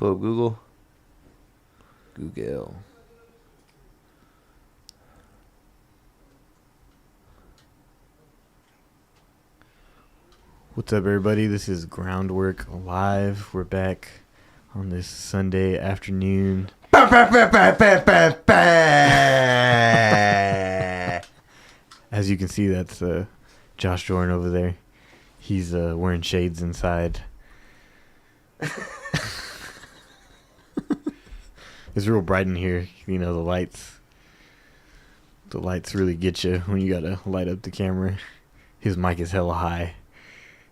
Pull up Google. Google. What's up, everybody? This is GroundWrk Live. We're back on this Sunday afternoon. As you can see, that's Josh Jordan over there. He's wearing shades inside. It's real bright in here. You know, the lights really get you when you gotta light up the camera. His mic is hella high.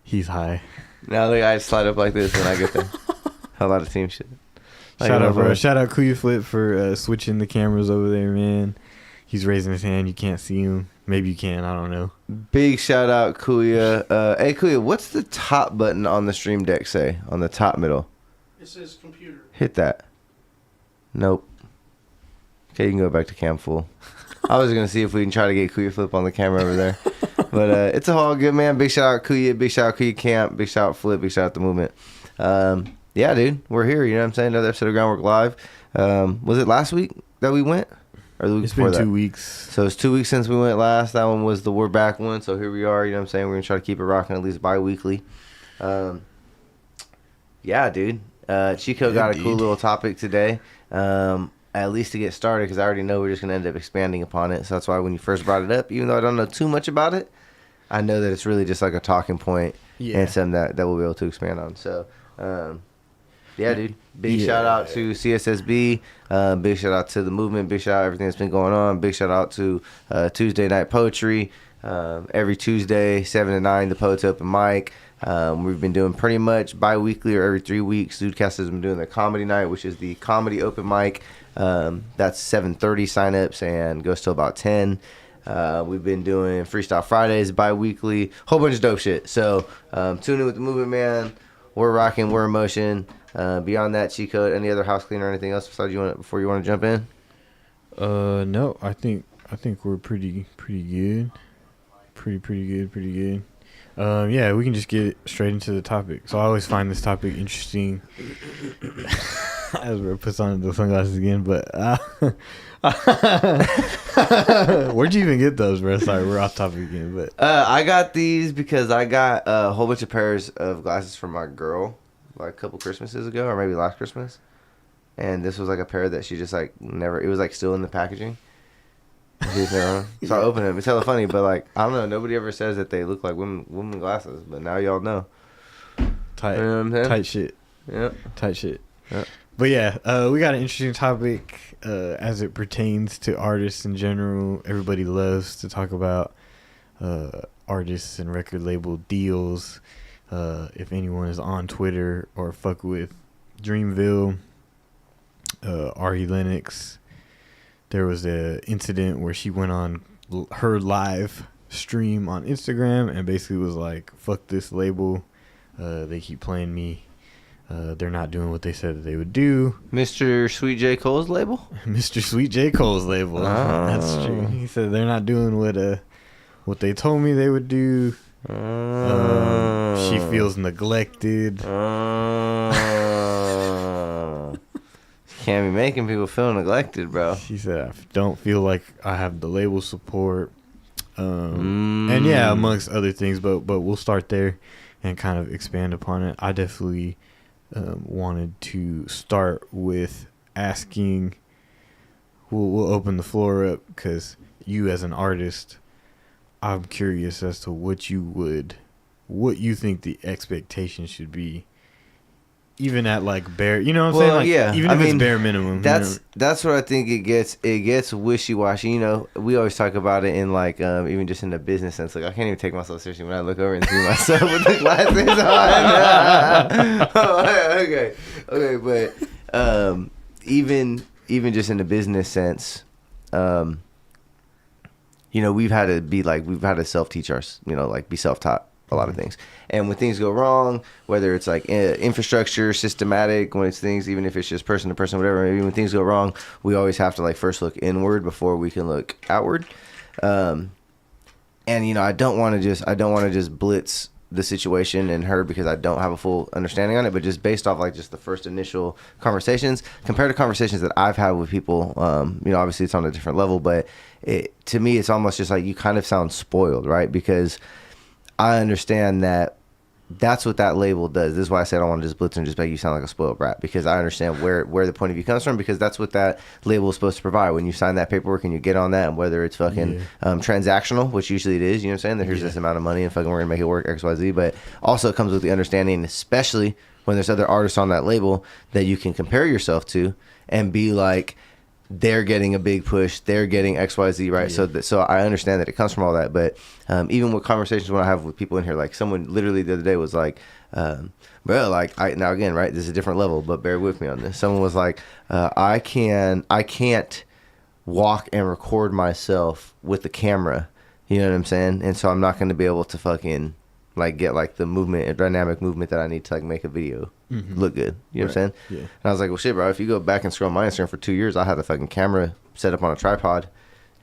He's high. Now the guys slide up like this when I get there. A lot of team shit. Shout out, bro. Shout out Kuya Flip for switching the cameras over there, man. He's raising his hand. You can't see him. Maybe you can. I don't know. Big shout out, Kuya. Hey, Kuya, what's the top button on the Stream Deck say? On the top middle? It says computer. Hit that. Nope. Okay, you can go back to cam full. I was going to see if we can try to get Kuya Flip on the camera over there. But it's all good, man. Big shout out Kuya. Big shout out Kuya Camp. Big shout out Flip. Big shout out The Movement. Yeah, dude. We're here. You know what I'm saying? Another episode of GroundWrk Live. Was it last week that we went? Or the week it's before been that? 2 weeks. So it's 2 weeks since we went last. That one was the We're Back one. So here we are. You know what I'm saying? We're going to try to keep it rocking at least bi-weekly. Yeah, dude. Chico got a cool little topic today. At least to get started, because I already know we're just going to end up expanding upon it. So that's why when you first brought it up, even though I don't know too much about it, I know that it's really just like a talking point and something that we'll be able to expand on. So, yeah, dude. Big shout out to CSSB. Big shout out to The Movement. Big shout out to everything that's been going on. Big shout out to Tuesday Night Poetry. Every Tuesday, 7 to 9, the Poets Open Mic. We've been doing pretty much bi-weekly or every 3 weeks. Zudcast has been doing the comedy night, which is the comedy open mic. That's 7:30 signups and goes till about 10. We've been doing Freestyle Fridays bi-weekly, whole bunch of dope shit. So tune in with The Movement, man. We're rocking, we're in motion. Beyond that, Chico, any other house cleaner or anything else before you want to jump in? No, I think we're pretty good. Pretty good. Yeah, we can just get straight into the topic. So I always find this topic interesting. As Bro puts on the sunglasses again, but where'd you even get those, bro? Sorry, we're off topic again, but I got these because I got a whole bunch of pairs of glasses from my girl like a couple Christmases ago, or maybe last Christmas, and this was like a pair that she just like never. It was like still in the packaging. So I opened it. It's hella funny, but like I don't know. Nobody ever says that they look like women glasses, but now y'all know. Tight, you know what I'm saying? tight shit. Yeah, tight shit. Yep. But yeah, we got an interesting topic as it pertains to artists in general. Everybody loves to talk about artists and record label deals. If anyone is on Twitter or fuck with Dreamville, Ari Lennox, there was an incident where she went on her live stream on Instagram and basically was like, fuck this label. They keep playing me. They're not doing what they said that they would do. Mr. Sweet J. Cole's label? Mr. Sweet J. Cole's label. Oh. That's true. He said they're not doing what they told me they would do. She feels neglected. Can't be making people feel neglected, bro. She said, I don't feel like I have the label support. And yeah, amongst other things, but we'll start there and kind of expand upon it. I definitely wanted to start with asking, we'll open the floor up because you as an artist, I'm curious as to what you think the expectation should be, even at like bare, you know what I'm saying? Like, yeah, even if it's bare minimum. That's what I think it gets wishy-washy. You know, we always talk about it in like even just in the business sense. Like I can't even take myself seriously when I look over and see myself with the glasses on. Okay, but even just in the business sense, you know, we've had to self-teach be self-taught a lot of things. And when things go wrong, whether it's like infrastructure, systematic, when it's things, even if it's just person to person, whatever, maybe when things go wrong, we always have to like first look inward before we can look outward. And you know, I don't want to just blitz the situation and her because I don't have a full understanding on it, but just based off like just the first initial conversations compared to conversations that I've had with people, obviously it's on a different level, but to me it's almost just like you kind of sound spoiled, right? Because I understand that that's what that label does. This is why I said I don't want to just blitz and just make you sound like a spoiled brat, because I understand where the point of view comes from, because that's what that label is supposed to provide. When you sign that paperwork and you get on that, and whether it's fucking transactional, which usually it is, you know what I'm saying? That here's this amount of money and fucking we're going to make it work, XYZ. But also it comes with the understanding, especially when there's other artists on that label that you can compare yourself to and be like, they're getting a big push, they're getting XYZ, right? Yeah. So I understand that it comes from all that, but even with conversations when I have with people in here, like someone literally the other day was like, bro, like now again, right, this is a different level, but bear with me on this. Someone was like, I can't walk and record myself with the camera, you know what I'm saying? And so I'm not going to be able to fucking like get like the movement and dynamic movement that I need to like make a video look good. You know what I'm saying? Yeah. And I was like, well, shit, bro, if you go back and scroll my Instagram for 2 years, I had a fucking camera set up on a tripod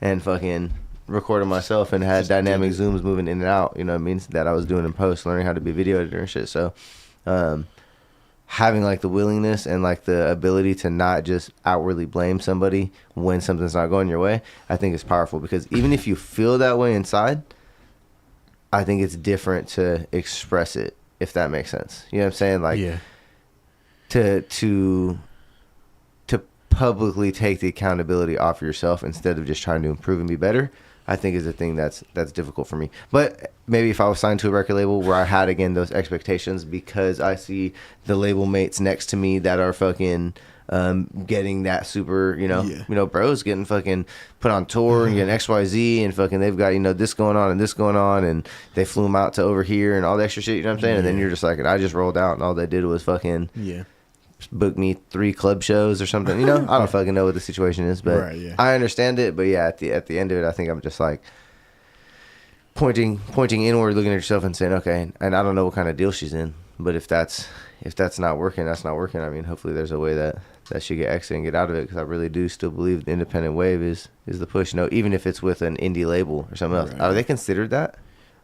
and fucking recorded myself and had dynamic zooms moving in and out, you know what I mean? That I was doing in post, learning how to be a video editor and shit. So, having like the willingness and like the ability to not just outwardly blame somebody when something's not going your way, I think is powerful, because even if you feel that way inside, I think it's different to express it, if that makes sense. You know what I'm saying? Like, to publicly take the accountability off yourself instead of just trying to improve and be better, I think is a thing that's difficult for me. But maybe if I was signed to a record label where I had, again, those expectations, because I see the label mates next to me that are fucking getting that super, bros getting fucking put on tour and getting XYZ and fucking they've got, this going on and this going on, and they flew them out to over here and all the extra shit, you know what I'm saying? And then you're just like, I just rolled out and all they did was fucking book me 3 club shows or something, I don't fucking know what the situation is, but I understand it. But yeah, at the end of it, I think I'm just like pointing inward, looking at yourself and saying, okay, and I don't know what kind of deal she's in, but if that's not working, that's not working. I mean, hopefully there's a way that she get exit and get out of it, because I really do still believe the independent wave is the push, even if it's with an indie label or something else. Are they considered that?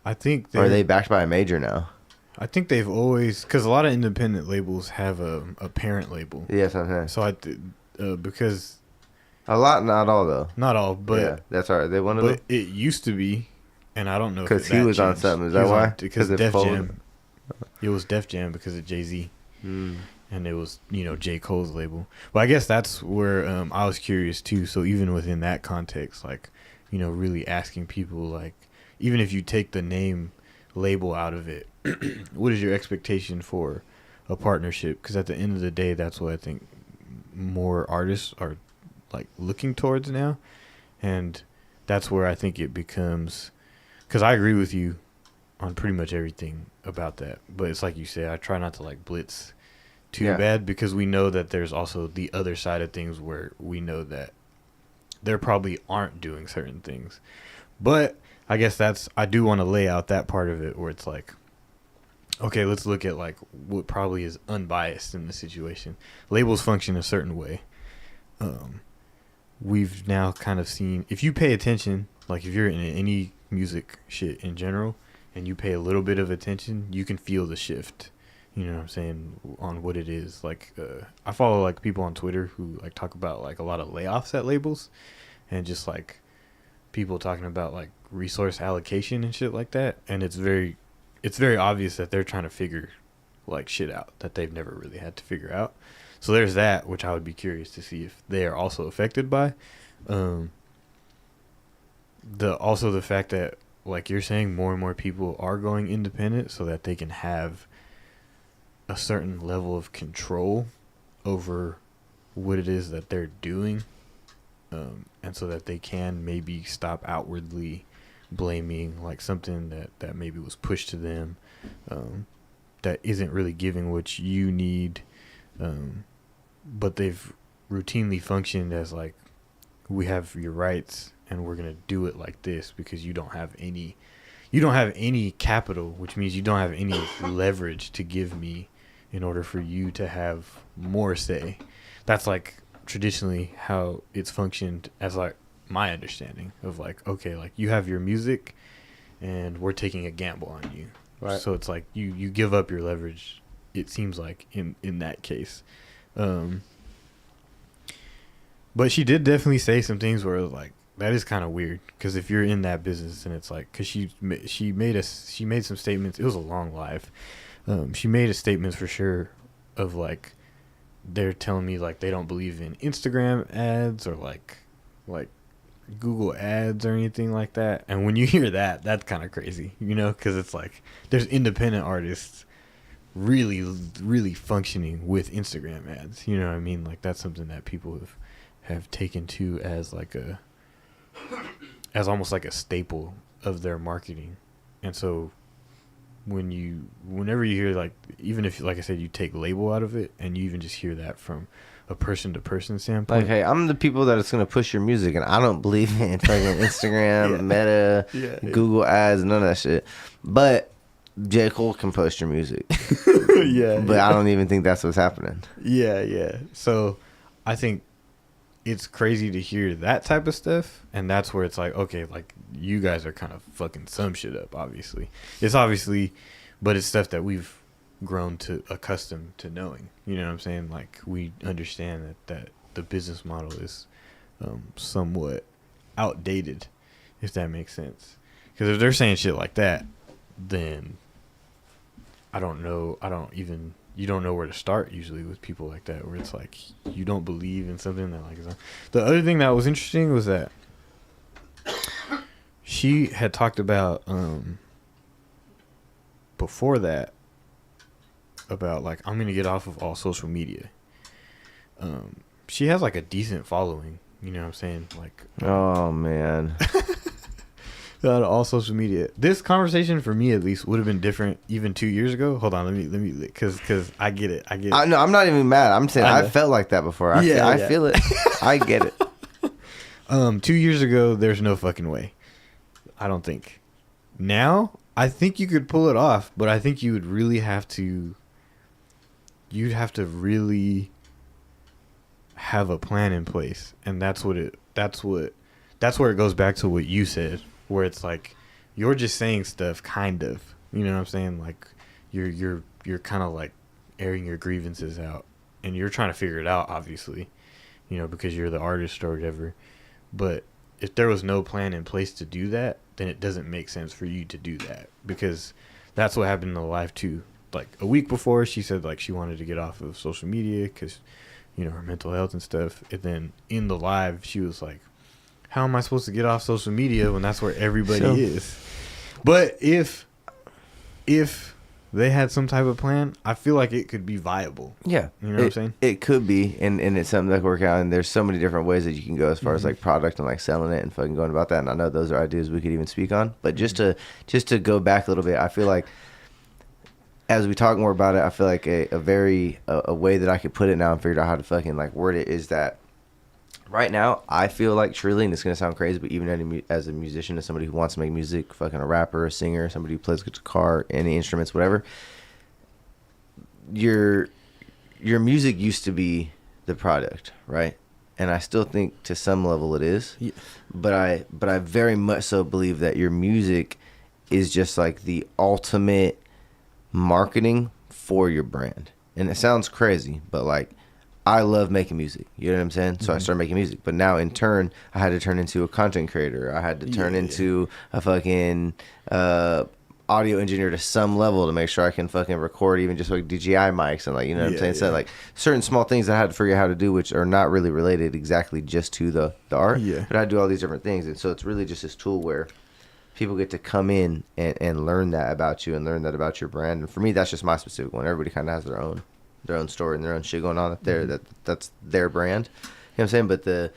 I think or are they backed by a major now? I think they've always, because a lot of independent labels have a parent label. Yes, okay. So because a lot, not all though. Not all, but yeah, that's all right. They one of them. But it used to be, and I don't know because he was on something. Is that why? Because Def Jam. It was Def Jam because of Jay-Z. And it was, J. Cole's label. But I guess that's where I was curious too. So even within that context, like, really asking people, like, even if you take the name label out of it, what is your expectation for a partnership? Because at the end of the day, that's what I think more artists are like looking towards now. And that's where I think it becomes, because I agree with you on pretty much everything about that. But it's like you said, I try not to like blitz too bad, because we know that there's also the other side of things where we know that there probably aren't doing certain things. But I guess I do want to lay out that part of it where it's like, okay, let's look at like what probably is unbiased in the situation. Labels function a certain way. We've now kind of seen, if you pay attention, like if you're in any music shit in general and you pay a little bit of attention, you can feel the shift. You know what I'm saying, on what it is. Like, I follow like people on Twitter who like talk about like a lot of layoffs at labels, and just like people talking about like resource allocation and shit like that. And it's very obvious that they're trying to figure like shit out that they've never really had to figure out. So there's that, which I would be curious to see if they are also affected by. The fact that, like you're saying, more and more people are going independent so that they can have a certain level of control over what it is that they're doing, and so that they can maybe stop outwardly blaming like something that maybe was pushed to them, that isn't really giving what you need, but they've routinely functioned as like, we have your rights and we're gonna do it like this because you don't have any capital, which means you don't have any leverage to give me in order for you to have more say. That's like traditionally how it's functioned, as like my understanding of like, okay, like you have your music and we're taking a gamble on you. Right. So it's like you give up your leverage. It seems like in that case. But she did definitely say some things where it was like, that is kind of weird, because if you're in that business and it's like, because she made some statements. It was a long live. She made a statements for sure of like, they're telling me like they don't believe in Instagram ads or like Google ads or anything like that. And when you hear that, that's kind of crazy, because it's like there's independent artists really, really functioning with Instagram ads. You know what I mean? Like that's something that people have taken to as like as almost like a staple of their marketing. And so whenever you hear like, even if like I said, you take label out of it and you even just hear that from a person to person standpoint. Like, hey, I'm the people that it's gonna push your music, and I don't believe in fucking Instagram, Meta, Google ads, none of that shit. But J. Cole can post your music. But I don't even think that's what's happening. Yeah. So I think it's crazy to hear that type of stuff, and that's where it's like, okay, like you guys are kind of fucking some shit up. Obviously, but it's stuff that we've grown to accustomed to knowing. You know what I'm saying? Like we understand that the business model is somewhat outdated, if that makes sense. Because if they're saying shit like that, then I don't know. You don't know where to start usually with people like that, where it's like you don't believe in something that like is on. The other thing that was interesting was that she had talked about before that about like, I'm gonna get off of all social media. She has like a decent following, you know what I'm saying? Like, oh man. Out of all social media, this conversation for me at least would have been different even 2 years ago. Hold on, let me, because I get it. No, I'm not even mad. I'm saying I felt like that before. I feel it. I get it. 2 years ago, there's no fucking way. I don't think. Now, I think you could pull it off, but I think you would really have to. You'd have to really have a plan in place, and that's where it goes back to what you said, where it's like you're just saying stuff, kind of, you know what I'm saying? Like you're kind of like airing your grievances out, and you're trying to figure it out, obviously, because you're the artist or whatever. But if there was no plan in place to do that, then it doesn't make sense for you to do that, because that's what happened in the live too. Like a week before, she said like she wanted to get off of social media because her mental health and stuff, and then in the live she was like, how am I supposed to get off social media when that's where everybody is? But if they had some type of plan, I feel like it could be viable. Yeah. You know what I'm saying? It could be, and it's something that could work out, and there's so many different ways that you can go as far as like product and like selling it and fucking going about that, and I know those are ideas we could even speak on. But just to go back a little bit, I feel like as we talk more about it, I feel like a way that I could put it now and figured out how to fucking like word it is that right now, I feel like truly, and it's going to sound crazy, but even as a musician, as somebody who wants to make music, fucking a rapper, a singer, somebody who plays guitar, any instruments, whatever, your music used to be the product, right? And I still think to some level it is. Yeah. But I very much so believe that your music is just like the ultimate marketing for your brand. And it sounds crazy, but like, I love making music. You know what I'm saying? So I started making music. But now, in turn, I had to turn into a content creator. I had to turn into a fucking audio engineer to some level to make sure I can fucking record even just like DJI mics and like, you know what I'm saying? So like certain small things I had to figure out how to do, which are not really related exactly just to the art. Yeah. But I do all these different things. And so it's really just this tool where people get to come in and learn that about you and learn that about your brand. And for me, that's just my specific one. Everybody kind of has their own story and their own shit going on up there. That's their brand. You know what I'm saying? But the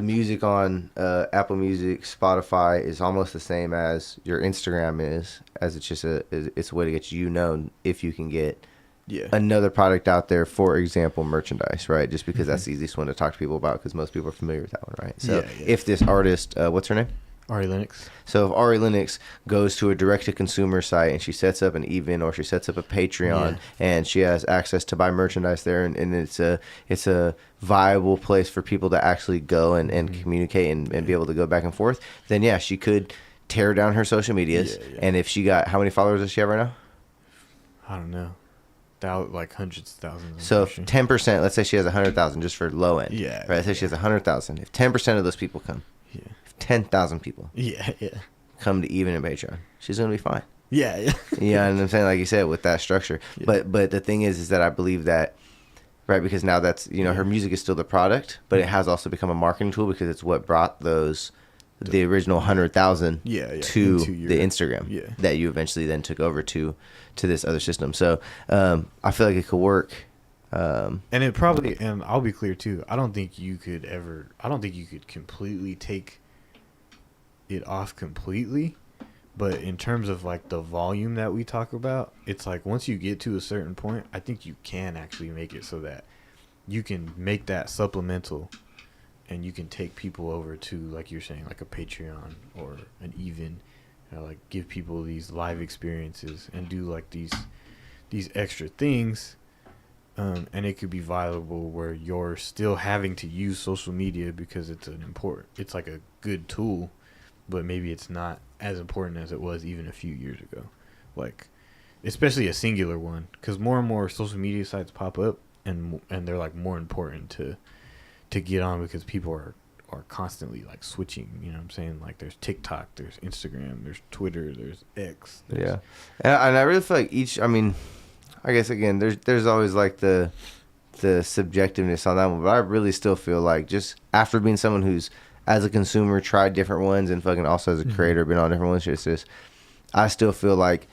music on Apple Music, Spotify is almost the same as your Instagram is, as it's just it's a way to get you known if you can get another product out there, for example, merchandise, right? Just because that's the easiest one to talk to people about, because most people are familiar with that one, right? So if this artist, what's her name? Ari Lennox. So if Ari Lennox goes to a direct-to-consumer site and she sets up an event or she sets up a Patreon and she has access to buy merchandise there, and it's a viable place for people to actually go and communicate and be able to go back and forth, then she could tear down her social medias. Yeah, yeah. And if she got, how many followers does she have right now? I don't know. Like hundreds of thousands. So if 10%, let's say she has 100,000 just for low end. Yeah. Right. Let's say she has 100,000. If 10% of those people come, Yeah. if 10,000 people Yeah. come to even in Patreon, she's gonna be fine. Yeah. Yeah. Yeah, and I'm saying, like you said, with that structure. Yeah. But the thing is that I believe that, right, because now that's, her music is still the product, but it has also become a marketing tool because it's what brought the original 100,000 to the Instagram that you eventually then took over to this other system. So I feel like it could work. And it probably, and I'll be clear too, I don't think you could completely take it off completely. But in terms of like the volume that we talk about, it's like once you get to a certain point, I think you can actually make it so that you can make that supplemental and you can take people over to, like you're saying, like a Patreon or an even, like give people these live experiences and do like these extra things. And it could be viable where you're still having to use social media because it's like a good tool, but maybe it's not as important as it was even a few years ago. Like, especially a singular one, because more and more social media sites pop up and they're like more important to get on because people are constantly like switching, you know what I'm saying? Like there's TikTok, there's Instagram, there's Twitter, there's X. Yeah. And I really feel like I guess again, there's always like the subjectiveness on that one, but I really still feel like just after being someone who's as a consumer tried different ones and fucking also as a creator been on different ones, it's just I still feel like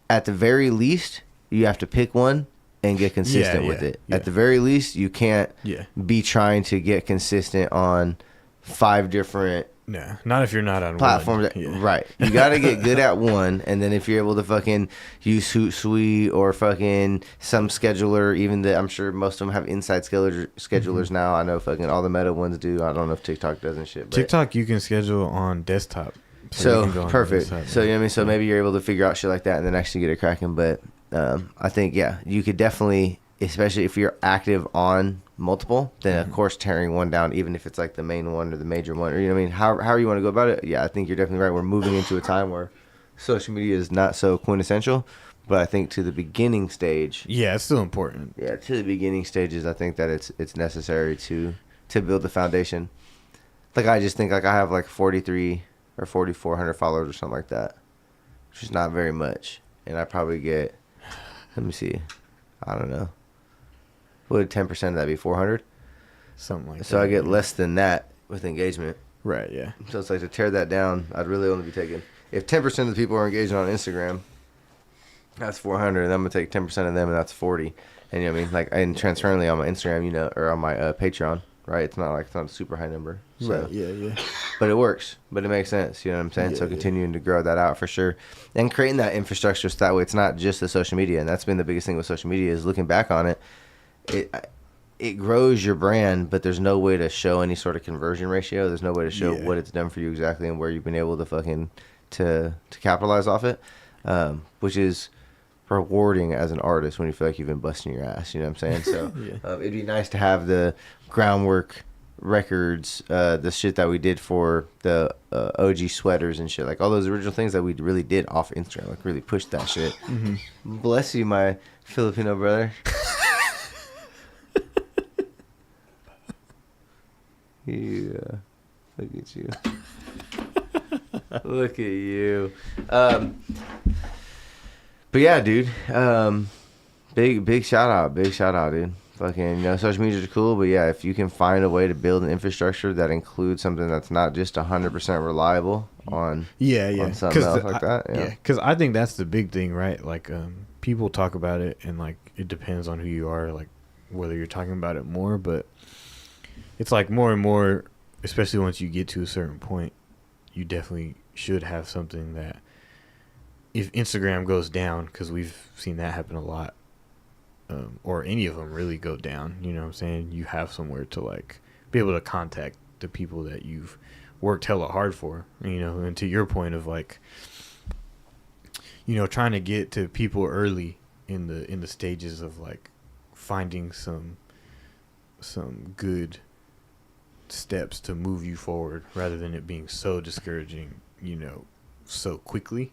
at the very least you have to pick one and get consistent with it. Yeah. At the very least you can't be trying to get consistent on 5 different not if you're not on platforms. Right. You got to get good at one, and then if you're able to fucking use Hootsuite or fucking some scheduler, even I'm sure most of them have inside schedulers now. I know fucking all the meta ones do. I don't know if TikTok does and shit. But TikTok you can schedule on desktop. So perfect. So you know what I mean. So maybe you're able to figure out shit like that and then actually get it cracking. But I think you could definitely, especially if you're active on multiple, then of course tearing one down, even if it's like the main one or the major one, or you know what I mean, how you want to go about it. I think you're definitely right. We're moving into a time where social media is not so quintessential, but I think to the beginning stage, it's still important. To the beginning stages, I think that it's necessary to build the foundation. Like I just think like I have like 43 or 4,400 followers or something like that, which is not very much, and I probably get, let me see, I don't know. Would 10% of that be 400? Something like that. So I get less than that with engagement. Right, yeah. So it's like to tear that down, I'd really only be taking... If 10% of the people are engaging on Instagram, that's 400, and I'm going to take 10% of them, and that's 40. And you know what I mean? Like, and transparently on my Instagram, or on my Patreon, right? It's not a super high number. So. Right, yeah. But it works. But it makes sense, you know what I'm saying? So continuing to grow that out for sure. And creating that infrastructure so that way it's not just the social media. And that's been the biggest thing with social media is looking back on it. It grows your brand, but there's no way to show any sort of conversion ratio. There's no way to show what it's done for you exactly and where you've been able to fucking to capitalize off it, which is rewarding as an artist when you feel like you've been busting your ass. You know what I'm saying? So it'd be nice to have the GroundWrk records, the shit that we did for the OG sweaters and shit, like all those original things that we really did off Instagram, like really pushed that shit. Bless you, my Filipino brother. Yeah, look at you. Look at you. But yeah, dude. Big shout out, dude. Fucking, social media is cool, but yeah, if you can find a way to build an infrastructure that includes something that's not just 100% reliable on on something else like that. Yeah, because I think that's the big thing, right? Like, people talk about it, and like it depends on who you are, like whether you're talking about it more, but it's like more and more, especially once you get to a certain point, you definitely should have something that if Instagram goes down, because we've seen that happen a lot, or any of them really go down, you know what I'm saying? You have somewhere to like be able to contact the people that you've worked hella hard for, and to your point of like, trying to get to people early in the stages of like finding some good steps to move you forward rather than it being so discouraging so quickly,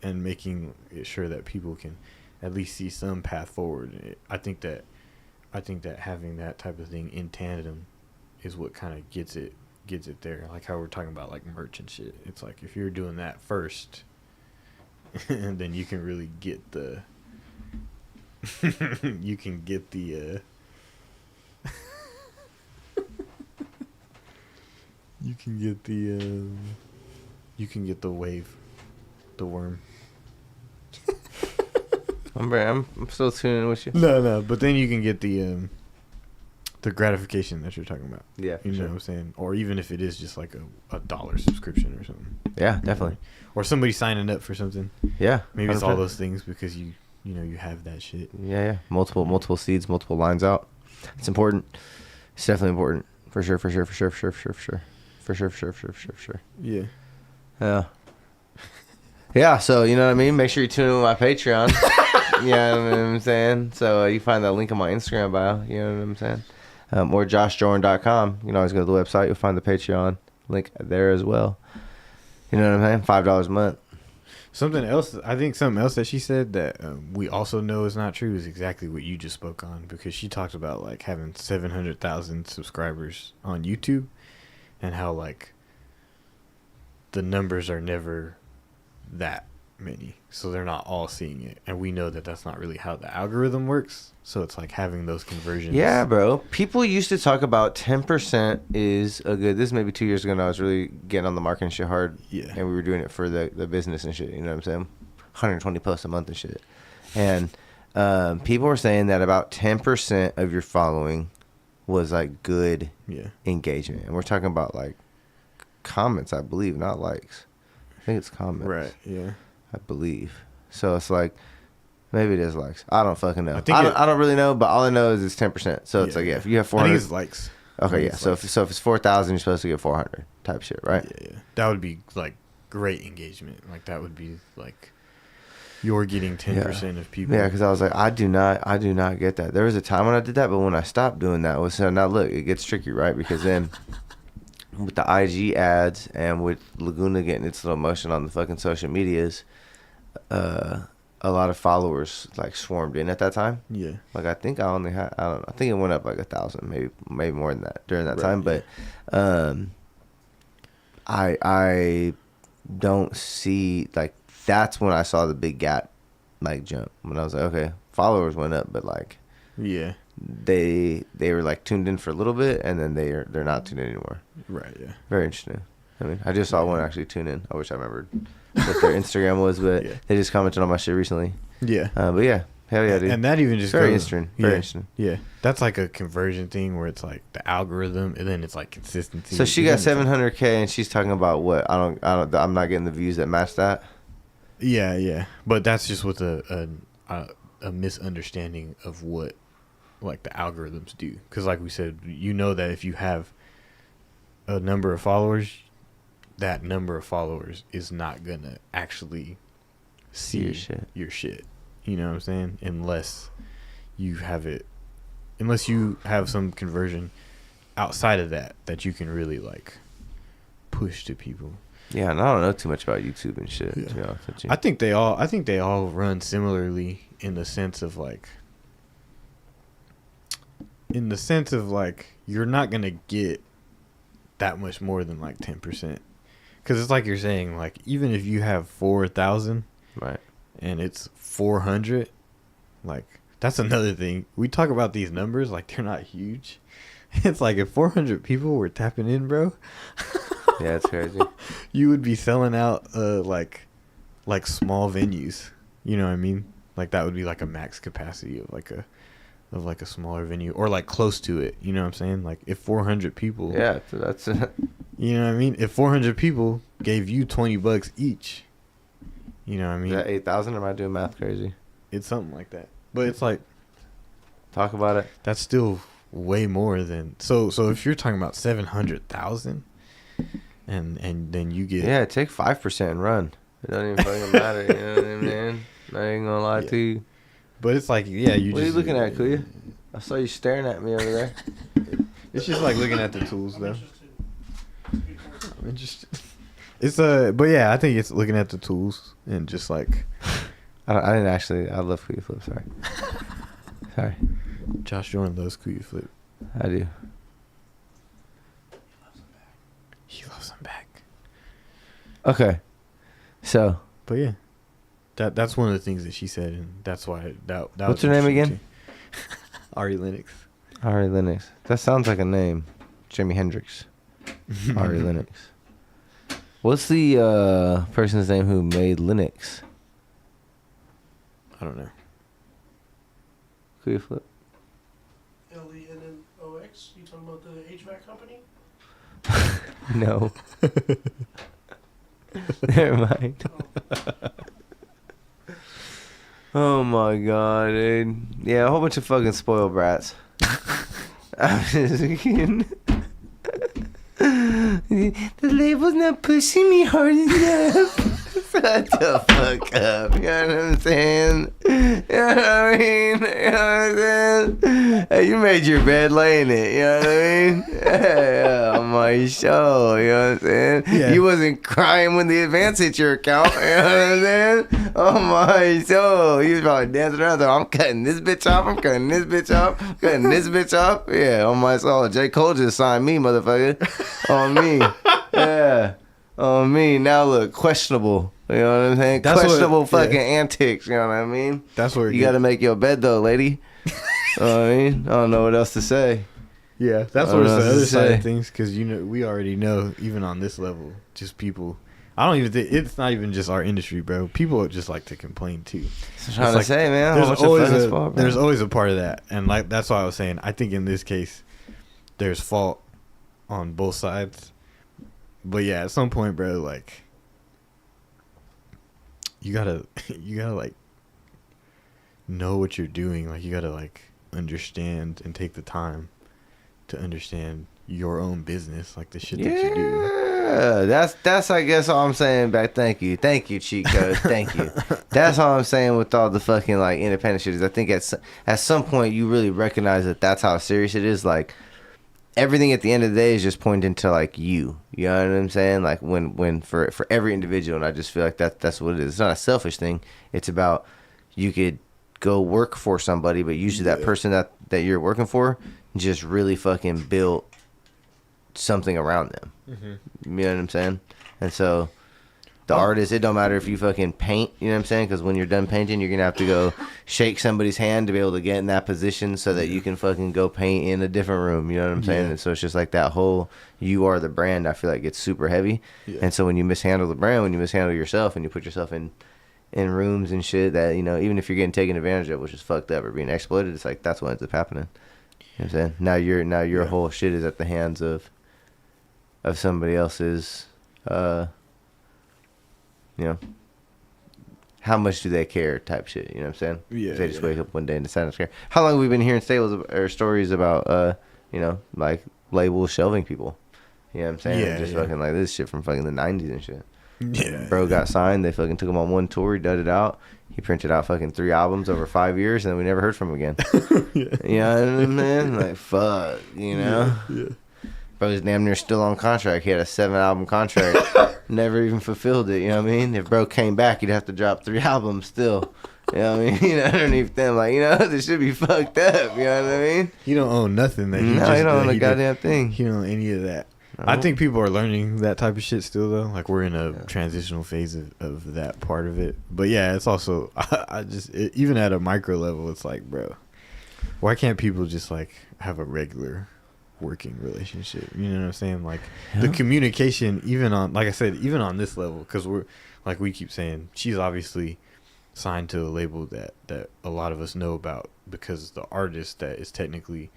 and making it sure that people can at least see some path forward. I think that having that type of thing in tandem is what kind of gets it there. Like how we're talking about like merch and shit. It's like if you're doing that first, then you can really get the you can get the you can get the wave, the worm. I'm still tuning in with you. No, but then you can get the gratification that you're talking about. Yeah, you know what I'm saying? Or even if it is just like a $1 subscription or something. Yeah, definitely. Or somebody signing up for something. Yeah, maybe 100%. It's all those things because you have that shit. Yeah. Multiple seeds, multiple lines out. It's important. It's definitely important. For sure. Yeah. Yeah. Yeah, so you know what I mean? Make sure you tune in with my Patreon. You know what I'm saying? So you find that link in my Instagram bio. You know what I'm saying? Or joshjordan.com. You can always go to the website. You'll find the Patreon link there as well. You know what I'm saying? $5 a month. Something else that she said that we also know is not true is exactly what you just spoke on, because she talked about like having 700,000 subscribers on YouTube and how like the numbers are never that many, so they're not all seeing it, and we know that that's not really how the algorithm works. So it's like having those conversions. Yeah, bro. People used to talk about 10% is a good. This is maybe 2 years ago, and I was really getting on the marketing shit hard. Yeah, and we were doing it for the business and shit. You know what I'm saying? 120 posts a month and shit. And people were saying that about 10% of your following was like good engagement, and we're talking about like comments, I believe, not likes. I think it's comments. Right, yeah. I believe. So it's like, maybe it is likes. I don't fucking know. I don't really know, but all I know is it's 10%. So it's like, if you have 400. I think it's likes. Okay, yeah. So if it's 4,000, you're supposed to get 400 type shit, right? Yeah. That would be like great engagement. Like that would be like you're getting 10% of people. Yeah, because I was like, I do not get that. There was a time when I did that, but when I stopped doing that was, so now look, it gets tricky, right? Because then with the IG ads and with Laguna getting its little motion on the fucking social medias, a lot of followers like swarmed in at that time. Yeah. Like I think I only had, I don't know, I think it went up like 1,000, maybe more than that during that time. But I don't see, like, that's when I saw the big gap like jump, when I was like, okay, followers went up, but like they were like tuned in for a little bit, and then they're not tuned in anymore. Right. Yeah. Very interesting. I mean, I just saw one actually tune in. I wish I remembered what their Instagram was, but they just commented on my shit recently. Yeah. But yeah, hell yeah, dude. And that even just very goes, interesting. Very interesting. Yeah. That's like a conversion thing where it's like the algorithm, and then it's like consistency. So she got 700K, and she's talking about what? I'm not getting the views that match that. Yeah. But that's just with a misunderstanding of what like the algorithms do, because like we said, that if you have a number of followers, that number of followers is not gonna actually see your shit. You know what I'm saying? Unless you have some conversion outside of that you can really like push to people. Yeah, and I don't know too much about YouTube and shit. Yeah. To be honest with you. I think they all run similarly in the sense of like you're not gonna get that much more than like 10%, because it's like you're saying, like even if you have 4,000, right, and it's 400, like that's another thing. We talk about these numbers like they're not huge. It's like if 400 people were tapping in, bro. Yeah, it's crazy. You would be selling out like small venues. You know what I mean? Like that would be like a max capacity of like a smaller venue, or like close to it. You know what I'm saying? Like if 400 people. Yeah, so that's it. You know what I mean? If 400 people gave you $20 each, you know what I mean? Is that 8,000? Or am I doing math crazy? It's something like that. But it's like, talk about it. That's still way more than so if you're talking about 700,000, and then you get take 5% and run. It doesn't even fucking matter. You know what I mean? I ain't gonna lie to you. But it's like, what are you looking at, Kuya? I saw you staring at me over there. It's just like looking at the tools, though. I'm interested. It's but yeah, I think it's looking at the tools and just like I didn't actually. I love Kuya Flip. Sorry. Sorry. Josh Jordan loves Kuya Flip. I do. He loves them back. Okay. So. But yeah, that's one of the things that she said, and that's why that What's was her name interesting again? too. Ari Lennox. Ari Lennox. That sounds like a name. Jimi Hendrix. Ari Lennox. What's the person's name who made Linux? I don't know. Kuya Flip. LENNOX? You talking about the HVAC company? No. Never mind. Oh my god, dude. Yeah, a whole bunch of fucking spoiled brats. I'm just kidding. The label's not pushing me hard enough. Shut the fuck up. You know what I'm saying? You know what I mean? You know what I'm saying? Hey, you made your bed, lay in it. You know what I mean? Hey, on my show. You know what I'm saying? Yeah. You wasn't crying when the advance hit your account. You know what I'm saying? On my show. You was probably dancing around. So I'm cutting this bitch off. I'm cutting this bitch off. I'm cutting this bitch off. Yeah, on my soul. J. Cole just signed me, motherfucker. On me. Yeah. On me. Now look, questionable. You know what I'm saying? That's Questionable fucking antics. You know what I mean? That's where You got to make your bed though, lady. You know what I mean? I don't know what else to say. Yeah, that's I where don't it's know the what other to side say. of things, because we already know, even on this level, just people. I don't even think it's not even just our industry, bro. People just like to complain too. I'm trying to like, say, man. There's always a part of that, and like that's why I was saying. I think in this case, there's fault on both sides. But yeah, at some point, bro, like you gotta like know what you're doing. Like you gotta like understand and take the time to understand your own business, like the shit that you do. Yeah, that's I guess all I'm saying back. Thank you, cheat code. Thank you. That's all I'm saying with all the fucking like independent shit is I think at some point you really recognize that that's how serious it is. Like everything at the end of the day is just pointing to like you. You know what I'm saying? Like when for every individual, and I just feel like that's what it is. It's not a selfish thing. It's about you could go work for somebody, but usually that person that you're working for just really fucking built something around them. Mm-hmm. You know what I'm saying? And so the artist, it don't matter if you fucking paint, you know what I'm saying? Because when you're done painting, you're going to have to go shake somebody's hand to be able to get in that position so that you can fucking go paint in a different room. You know what I'm saying? And so it's just like that whole you are the brand, I feel like it's super heavy. Yeah. And so when you mishandle the brand, when you mishandle yourself and you put yourself in rooms and shit that, you know, even if you're getting taken advantage of, which is fucked up or being exploited, it's like that's what ends up happening. You know what I'm saying? Now your whole shit is at the hands of somebody else's, you know, how much do they care type shit, you know what I'm saying? Yeah. They just wake up one day and decide to care. How long have we been hearing stories about, you know, like label shelving people? You know what I'm saying? Yeah, just fucking like this shit from fucking the 90s and shit. Yeah. Bro got signed. They fucking took him on one tour. He dud it out. He printed out fucking 3 albums over 5 years, and then we never heard from him again. You know what I mean? Like, fuck, you know? Yeah. Bro's damn near still on contract. He had a 7-album contract. Never even fulfilled it, you know what I mean? If bro came back, he'd have to drop 3 albums still. You know what I mean? You know, underneath them, like, you know, this should be fucked up, you know what I mean? He don't own nothing that he don't own a goddamn thing. He don't own any of that. No. I think people are learning that type of shit still, though. Like, we're in a transitional phase of that part of it. But, yeah, it's also, even at a micro level, it's like, bro, why can't people just, like, have a regular working relationship? You know what I'm saying? Like, the communication, even on, like I said, even on this level, because we're, like we keep saying, she's obviously signed to a label that a lot of us know about because the artist that is technically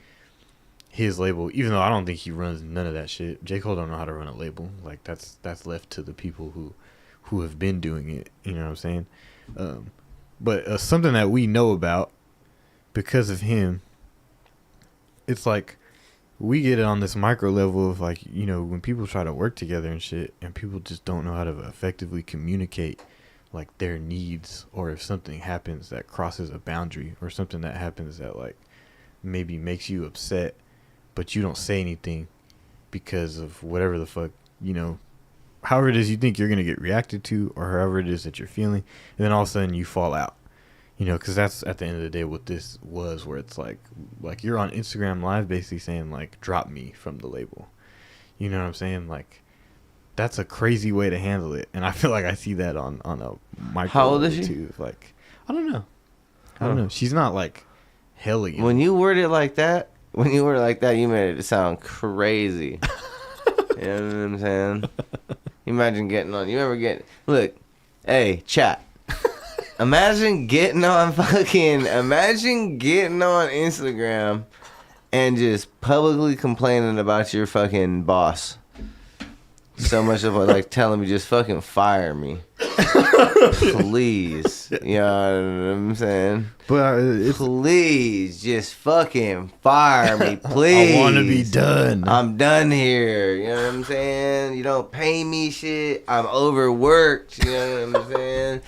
his label, even though I don't think he runs none of that shit. J. Cole don't know how to run a label. Like that's left to the people who have been doing it. You know what I'm saying? But something that we know about because of him, it's like we get it on this micro level of like, you know, when people try to work together and shit, and people just don't know how to effectively communicate like their needs, or if something happens that crosses a boundary, or something that happens that like maybe makes you upset, but you don't say anything because of whatever the fuck, you know, however it is you think you're going to get reacted to, or however it is that you're feeling, and then all of a sudden you fall out. You know, because that's at the end of the day what this was, where it's like you're on Instagram Live basically saying, like, drop me from the label. You know what I'm saying? Like, that's a crazy way to handle it. And I feel like I see that on a micro How old is level she? too. Like, I don't know. She's not, like, hella young. When you word it like that, you made it sound crazy. You know what I'm saying? You imagine getting on. You ever get... Look, hey, chat. Imagine getting on Instagram and just publicly complaining about your fucking boss. So much of it, like, telling me just fucking fire me. Please. You know what I'm saying? But please just fucking fire me, please. I want to be done. I'm done here. You know what I'm saying? You don't pay me shit. I'm overworked. You know what I'm saying?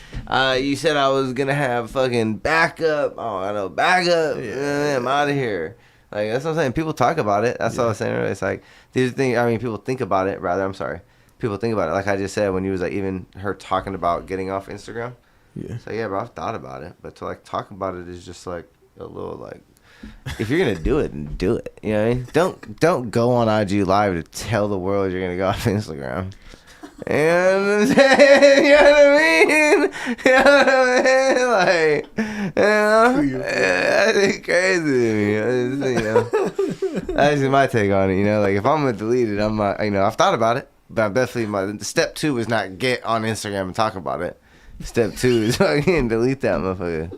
You said I was going to have fucking backup. Oh, I know, backup. Yeah. I'm out of here. Like, that's what I'm saying. People talk about it. That's all I was saying. It's like, these things, I mean, people think about it, rather. I'm sorry. People think about it. Like I just said, when you was like, even her talking about getting off Instagram. Yeah. So, yeah, bro, I've thought about it. But to, like, talk about it is just, like, a little, like, if you're going to do it, then do it. You know what I mean? Don't go on IG Live to tell the world you're going to go off Instagram. You know what I'm saying? You know what I mean? You know what I mean? Like, you know, that's crazy to me. You know, that's just my take on it. You know, like, if I'm going to delete it, I'm not, you know, I've thought about it, but I'm definitely, step 2 is not get on Instagram and talk about it. Step 2 is fucking delete that motherfucker.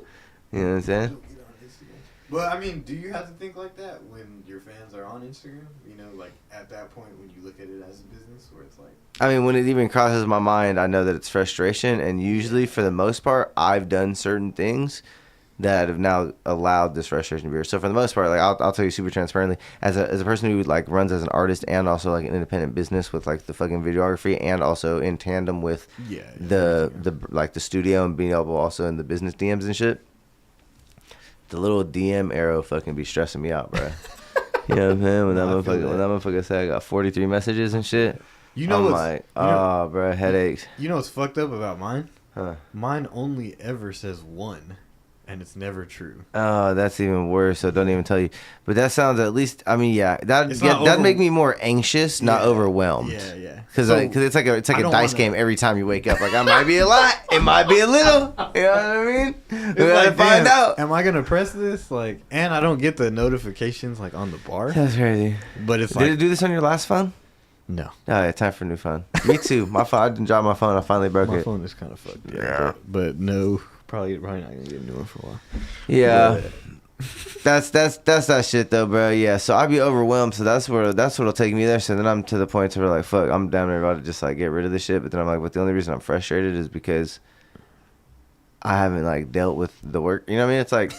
You know what I'm saying? But, I mean, do you have to think like that when your fans are on Instagram? You know, like, at that point when you look at it as a business, where it's like... I mean, when it even crosses my mind, I know that it's frustration. And usually, for the most part, I've done certain things that have now allowed this frustration to be here. So, for the most part, like, I'll tell you super transparently, as a person who, like, runs as an artist and also, like, an independent business with, like, the fucking videography and also in tandem with the studio and being able also in the business DMs and shit. The little DM arrow fucking be stressing me out, bro. You know what I'm saying? When that motherfucker said I got 43 messages and shit, you know, I'm like, bro, headaches. You know what's fucked up about mine? Huh? Mine only ever says 1, and it's never true. Oh, that's even worse. So don't even tell you. But that sounds at least. I mean, yeah, that'd make me more anxious, not overwhelmed. Yeah. Because it's like a dice game every time you wake up. Like, I might be a lot, it might be a little. You know what I mean? We gotta find out. Am I gonna press this? Like, and I don't get the notifications like on the bar. That's crazy. But it's Did it do this on your last phone? No. Oh, yeah, time for a new phone. Me too. My phone. I didn't drop my phone. I finally broke it. My phone is kind of fucked. Yeah. But no, probably not gonna get a new one for a while. Yeah. That's that shit though, bro. Yeah, so I'd be overwhelmed. So that's what'll take me there. So then I'm to the point where, like, fuck, I'm down there about to just, like, get rid of this shit. But then I'm like, but the only reason I'm frustrated is because I haven't, like, dealt with the work. You know what I mean? It's like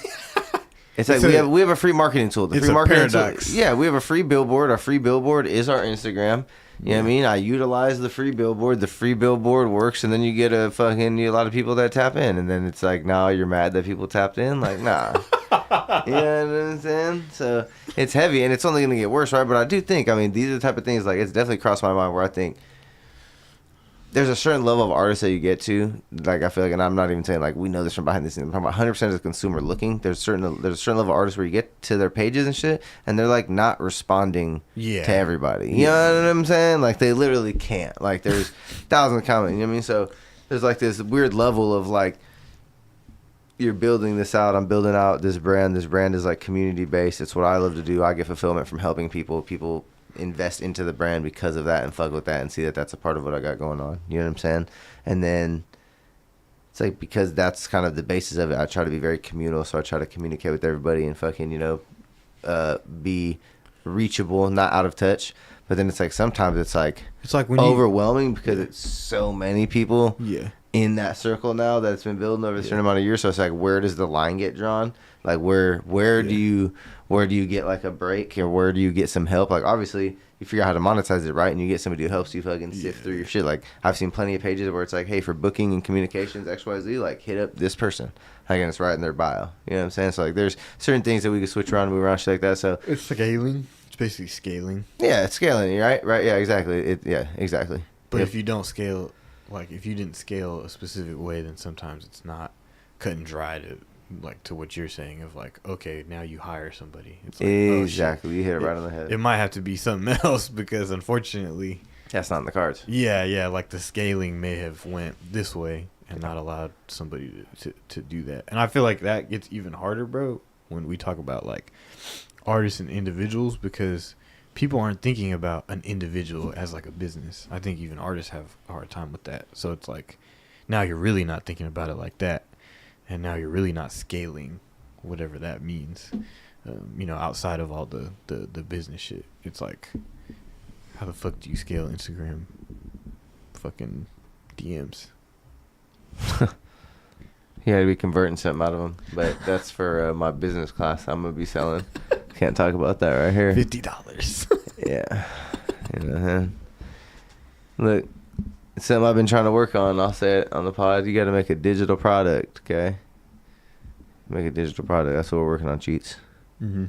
we have a free marketing tool. The it's free a marketing paradox. tool. Yeah, we have a free billboard. Our free billboard is our Instagram. You know what I mean? I utilize the free billboard. The free billboard works, and then you get a lot of people that tap in, and then it's like, nah, you're mad that people tapped in? Like, nah. You know what I'm saying? So it's heavy, and it's only going to get worse, right? But I do think, I mean, these are the type of things, like, it's definitely crossed my mind where I think there's a certain level of artist that you get to. Like, I feel like, and I'm not even saying, like, we know this from behind the scenes. I'm talking about 100% as a consumer looking. There's a certain level of artists where you get to their pages and shit, and they're, like, not responding to everybody. You know what I'm saying? Like, they literally can't. Like, there's thousands of comments. You know what I mean? So there's, like, this weird level of, like, you're building this out. I'm building out this brand. This brand is, like, community based. It's what I love to do. I get fulfillment from helping people. People invest into the brand because of that and fuck with that and see that that's a part of what I got going on. You know what I'm saying? And then it's like, because that's kind of the basis of it, I try to be very communal. So I try to communicate with everybody and fucking, you know, be reachable, not out of touch. But then it's like, sometimes it's like when overwhelming because it's so many people Yeah. in that circle now that it's been building over a certain amount of years. So it's like, where does the line get drawn? Like, where do you get, like, a break, or where do you get some help? Like, obviously, you figure out how to monetize it right, and you get somebody who helps you fucking sift through your shit. Like, I've seen plenty of pages where it's like, hey, for booking and communications XYZ, like, hit up this person. Like, and it's right in their bio. You know what I'm saying? So, like, there's certain things that we can switch around and move around, shit like that. So It's scaling. It's basically scaling. yeah, it's scaling, right? Yeah, exactly. Exactly. But if you don't scale, like if you didn't scale a specific way, then sometimes it's not cut and dry to like to what you're saying of like, okay, now you hire somebody. It's like, exactly. You hit it right on the head. It might have to be something else because unfortunately, that's not in the cards. Yeah, like the scaling may have went this way and not allowed somebody to do that. And I feel like that gets even harder, bro, when we talk about like artists and individuals, because people aren't thinking about an individual as like a business. I think even artists have a hard time with that. So it's like now you're really not thinking about it like that, and now you're really not scaling, whatever that means. Outside of all the business shit, it's like, how the fuck do you scale Instagram fucking DMs? Yeah, I'd be converting something out of them, but that's for my business class. I'm gonna be selling. Can't talk about that right here. $50. Yeah, man. Look, it's something I've been trying to work on. I'll say it on the pod. You got to make a digital product, okay? Make a digital product. That's what we're working on, Cheats. Mm-hmm.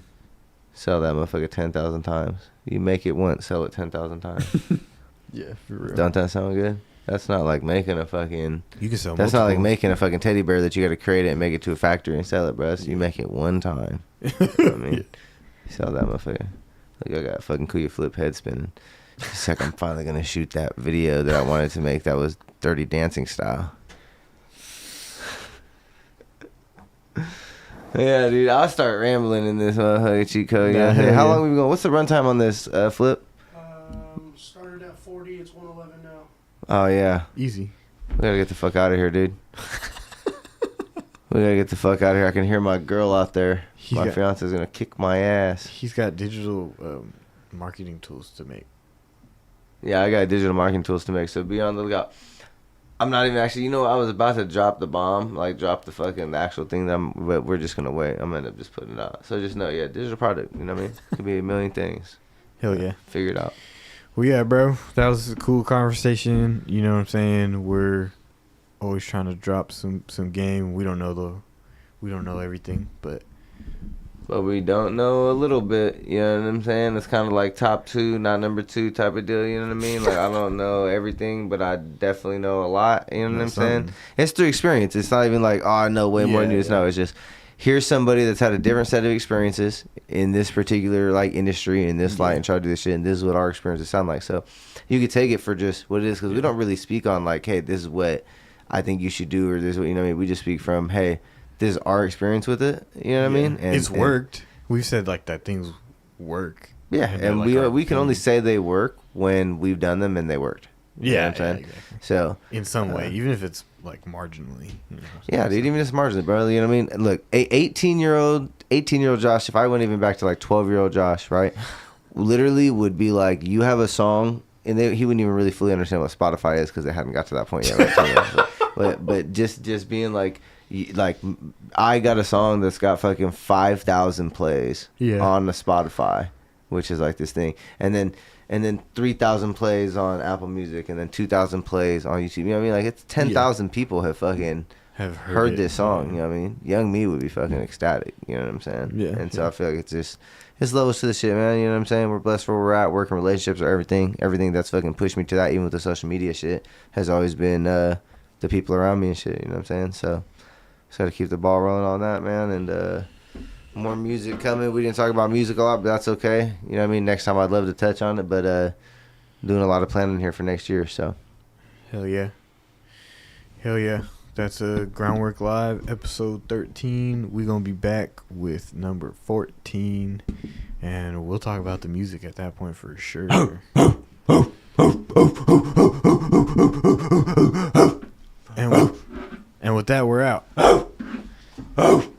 Sell that motherfucker 10,000 times. You make it once, sell it 10,000 times. Yeah, for real. Don't that sound good? That's not like making a fucking. You can sell. That's multiple. not like making a fucking teddy bear that you got to create it and make it to a factory and sell it, bro. So you make it one time. You know what I mean? Sell that motherfucker. Like, I got fucking Kuya flip head spinning. Just like I'm finally gonna shoot that video that I wanted to make that was Dirty Dancing style. Yeah, dude, I'll start rambling in this cheat code. Yeah. Hey, how long we been going? What's the runtime on this flip? Started at 40. It's 111 now. Oh yeah, Easy. we gotta get the fuck out of here, dude. We gotta get the fuck out of here. I can hear my girl out there. My fiance's gonna kick my ass. He's got digital marketing tools to make. Yeah, I got digital marketing tools to make, so be on the lookout. I'm not even actually, I was about to drop the bomb, like drop the actual thing, but we're just gonna wait. I'm gonna end up just putting it out. So just know, yeah, digital product, you know what I mean? Could be a million things. Hell yeah. Figure it out. Well, yeah, bro, that was a cool conversation. You know what I'm saying? We're always trying to drop some game. We don't know everything, but we don't know a little bit, you know what I'm saying? It's kind of like top 2, not number 2 type of deal, you know what I mean? Like, I don't know everything, but I definitely know a lot, you know what I'm saying? It's through experience. It's not even like, oh, I know way more than you. No, it's just, here's somebody that's had a different set of experiences in this particular, like, industry, in this light, and try to do this shit, and this is what our experiences sound like. So, you could take it for just what it is, because we don't really speak on, like, hey, this is what I think you should do, or this is what, you know what I mean? We just speak from, hey, this is our experience with it, you know what I mean? And it's worked. We've said like that things work. Yeah, and like we can only say they work when we've done them and they worked. You know what I'm saying? Exactly. So in some way, even if it's like marginally. Yeah, dude, even if it's marginally, bro. You know what I mean? Look, 18-year-old Josh, if I went even back to like 12-year-old Josh, right, literally would be like, you have a song, and he wouldn't even really fully understand what Spotify is because they hadn't got to that point yet. Right? but just being like I got a song that's got fucking 5,000 plays on the Spotify, which is like this thing, and then 3,000 plays on Apple Music, and then 2,000 plays on YouTube. You know what I mean? Like, it's 10,000 people have fucking heard this song. You know what I mean? Young me would be fucking ecstatic. You know what I'm saying? Yeah. And so I feel like it's levels to the shit, man. You know what I'm saying? We're blessed where we're at. Working relationships are everything. Everything that's fucking pushed me to that, even with the social media shit, has always been the people around me and shit. You know what I'm saying? So. Just got to keep the ball rolling on that, man. And more music coming. We didn't talk about music a lot, but that's okay. You know what I mean? Next time I'd love to touch on it, but doing a lot of planning here for next year, so. Hell yeah. That's a GroundWrk Live, episode 13. We're going to be back with number 14, and we'll talk about the music at that point for sure. And with that, we're out. Oh.